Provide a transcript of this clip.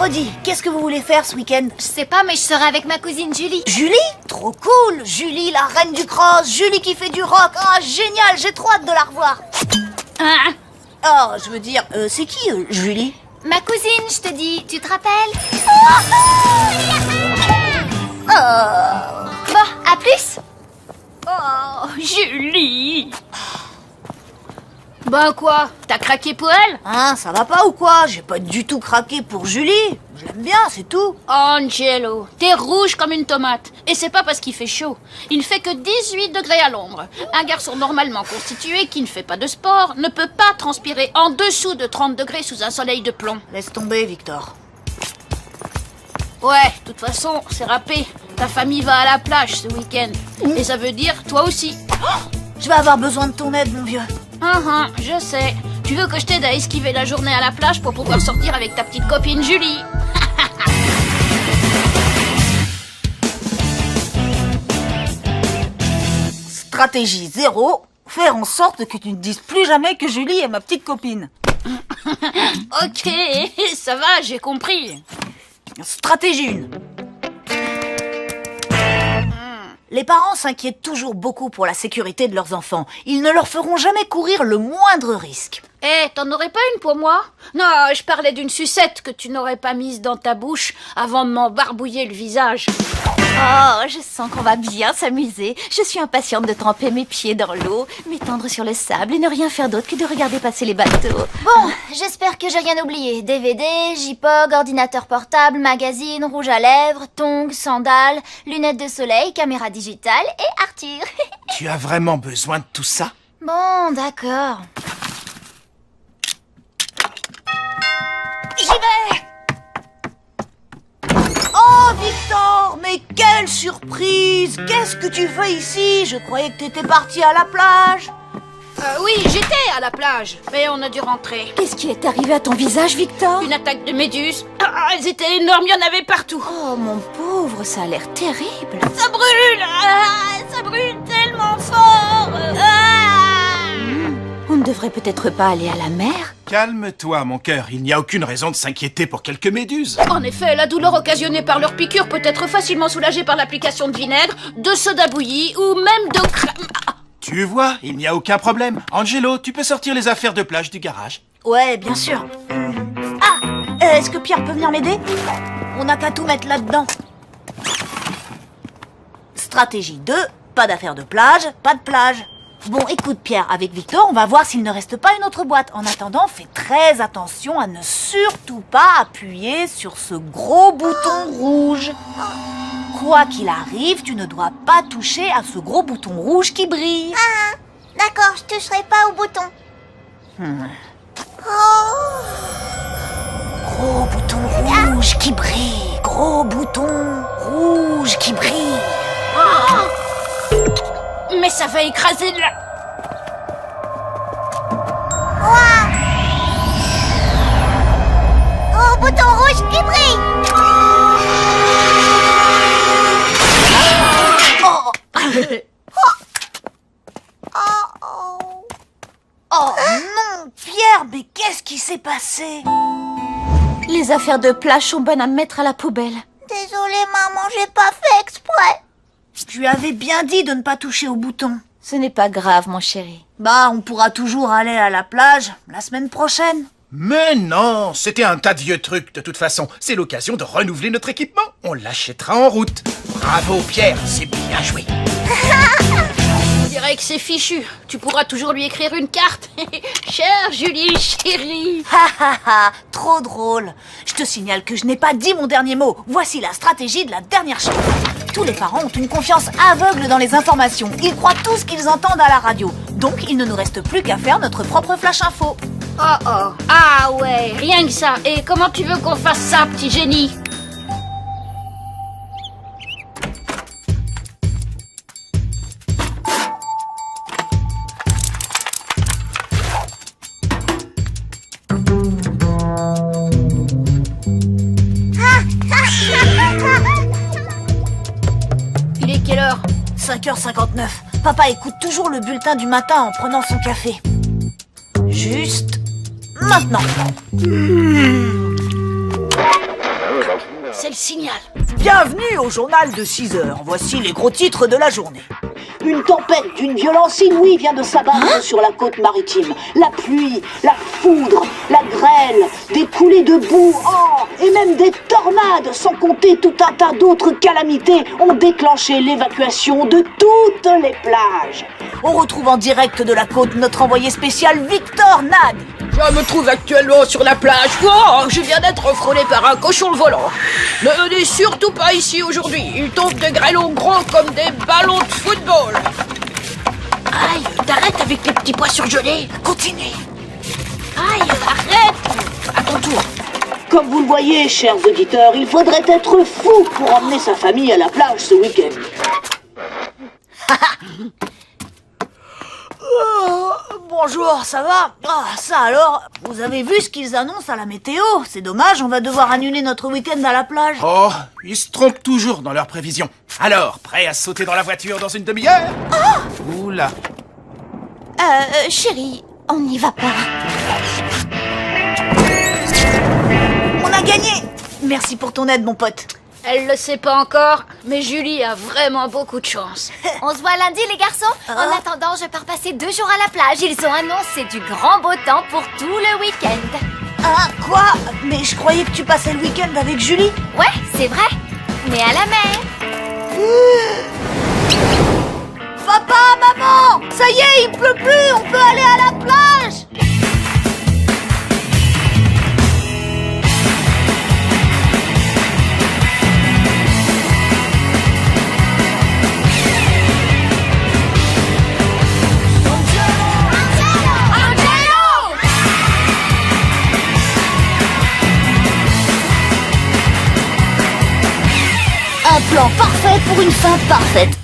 vendredi. Qu'est-ce que vous voulez faire ce week-end? Je sais pas, mais je serai avec ma cousine Julie. Julie? Trop cool! Julie, la reine du cross, Julie qui fait du rock. Ah, génial, j'ai trop hâte de la revoir. Ah, Oh, je veux dire, c'est qui, Julie? ma cousine, je te dis, tu te rappelles? Bon, à plus. Oh, Julie. Bah quoi? T'as craqué pour elle? Hein, ça va pas ou quoi? J'ai pas du tout craqué pour Julie. Je l'aime bien, c'est tout. Angelo, t'es rouge comme une tomate. Et c'est pas parce qu'il fait chaud. Il ne fait que 18 degrés à l'ombre. Un garçon normalement constitué qui ne fait pas de sport ne peut pas transpirer en dessous de 30 degrés sous un soleil de plomb. Laisse tomber, Victor. Ouais, de toute façon, c'est râpé. Ta famille va à la plage ce week-end. Et ça veut dire toi aussi. Je vais avoir besoin de ton aide, mon vieux. Je sais. Tu veux que je t'aide à esquiver la journée à la plage pour pouvoir sortir avec ta petite copine Julie? Stratégie 0, faire en sorte que tu ne dises plus jamais que Julie est ma petite copine. Ok, ça va, j'ai compris. Stratégie 1. Les parents s'inquiètent toujours beaucoup pour la sécurité de leurs enfants. Ils ne leur feront jamais courir le moindre risque. T'en aurais pas une pour moi? Non, je parlais d'une sucette que tu n'aurais pas mise dans ta bouche avant de m'en barbouiller le visage. Oh, je sens qu'on va bien s'amuser. Je suis impatiente de tremper mes pieds dans l'eau, m'étendre sur le sable et ne rien faire d'autre que de regarder passer les bateaux. Bon, j'espère que j'ai rien oublié. DVD, JPOG, ordinateur portable, magazine, rouge à lèvres, tongs, sandales, lunettes de soleil, caméra digitale et Arthur. Tu as vraiment besoin de tout ça? Bon, d'accord. J'y vais! Oh, Victor, mais quelle surprise! Qu'est-ce que tu fais ici? Je croyais que t'étais parti à la plage. Oui, j'étais à la plage, mais on a dû rentrer. Qu'est-ce qui est arrivé à ton visage, Victor? Une attaque de méduses. Ah, elles étaient énormes, il y en avait partout. Oh, mon pauvre, ça a l'air terrible. Ça brûle! Ça brûle tellement fort! On ne devrait peut-être pas aller à la mer? Calme-toi, mon cœur. Il n'y a aucune raison de s'inquiéter pour quelques méduses. En effet, la douleur occasionnée par leur piqûre peut être facilement soulagée par l'application de vinaigre, de soda bouilli ou même de crème. Tu vois, il n'y a aucun problème. Angelo, tu peux sortir les affaires de plage du garage. Ouais, bien sûr. Ah, est-ce que Pierre peut venir m'aider? On n'a qu'à tout mettre là-dedans. Stratégie 2, pas d'affaires de plage, pas de plage. Bon, écoute Pierre, avec Victor, on va voir s'il ne reste pas une autre boîte. En attendant, fais très attention à ne surtout pas appuyer sur ce gros bouton rouge. Quoi qu'il arrive, tu ne dois pas toucher à ce gros bouton rouge qui brille. Ah, d'accord, je toucherai pas au bouton. Gros bouton rouge qui brille. Gros bouton rouge qui brille. Mais ça va écraser de la... Oh, bouton rouge qui brille. Oh non, Pierre, mais qu'est-ce qui s'est passé? Les affaires de plage sont bonnes à mettre à la poubelle. Désolée maman, j'ai pas fait exprès. Tu avais bien dit de ne pas toucher au bouton. Ce n'est pas grave, mon chéri. Bah, on pourra toujours aller à la plage la semaine prochaine. Mais non, c'était un tas de vieux trucs de toute façon. C'est l'occasion de renouveler notre équipement. On l'achètera en route. Bravo Pierre, c'est bien joué. On dirait que c'est fichu. Tu pourras toujours lui écrire une carte. Chère Julie, chérie. Ha ha ha, trop drôle. Je te signale que je n'ai pas dit mon dernier mot. Voici la stratégie de la dernière chose. Tous les parents ont une confiance aveugle dans les informations. Ils croient tout ce qu'ils entendent à la radio. Donc, il ne nous reste plus qu'à faire notre propre flash info. Oh oh. Ah ouais, rien que ça. Et comment tu veux qu'on fasse ça, petit génie? Il est quelle heure? 5h59. Papa écoute toujours le bulletin du matin en prenant son café. Juste maintenant. C'est le signal. Bienvenue au journal de 6 heures. Voici les gros titres de la journée. Une tempête d'une violence inouïe vient de s'abattre sur la côte maritime. La pluie, la foudre, la grêle, des coulées de boue, et même des tornades, sans compter tout un tas d'autres calamités, ont déclenché l'évacuation de toutes les plages. On retrouve en direct de la côte notre envoyé spécial Victor Nad. Je me trouve actuellement sur la plage. Oh, je viens d'être frôlé par un cochon volant. Ne venez surtout pas ici aujourd'hui. Il tombe des grêlons gros comme des ballons de football. Aïe, t'arrêtes avec les petits pois surgelés. Continue. Aïe, arrête. À ton tour. Comme vous le voyez, chers auditeurs, il faudrait être fou pour emmener sa famille à la plage ce week-end. Bonjour, ça va? Ça alors, vous avez vu ce qu'ils annoncent à la météo? C'est dommage, on va devoir annuler notre week-end à la plage. Oh, ils se trompent toujours dans leurs prévisions. Alors, prêt à sauter dans la voiture dans une demi-heure? Oula. Chérie, on n'y va pas. On a gagné! Merci pour ton aide, mon pote. Elle le sait pas encore, mais Julie a vraiment beaucoup de chance. On se voit lundi, les garçons. En attendant, je pars passer 2 jours à la plage. Ils ont annoncé du grand beau temps pour tout le week-end. Ah, quoi? Mais je croyais que tu passais le week-end avec Julie. Ouais, c'est vrai. Mais à la mer. Papa, maman! Ça y est, il pleut plus, on peut aller à la plage! Un plan parfait pour une fin parfaite.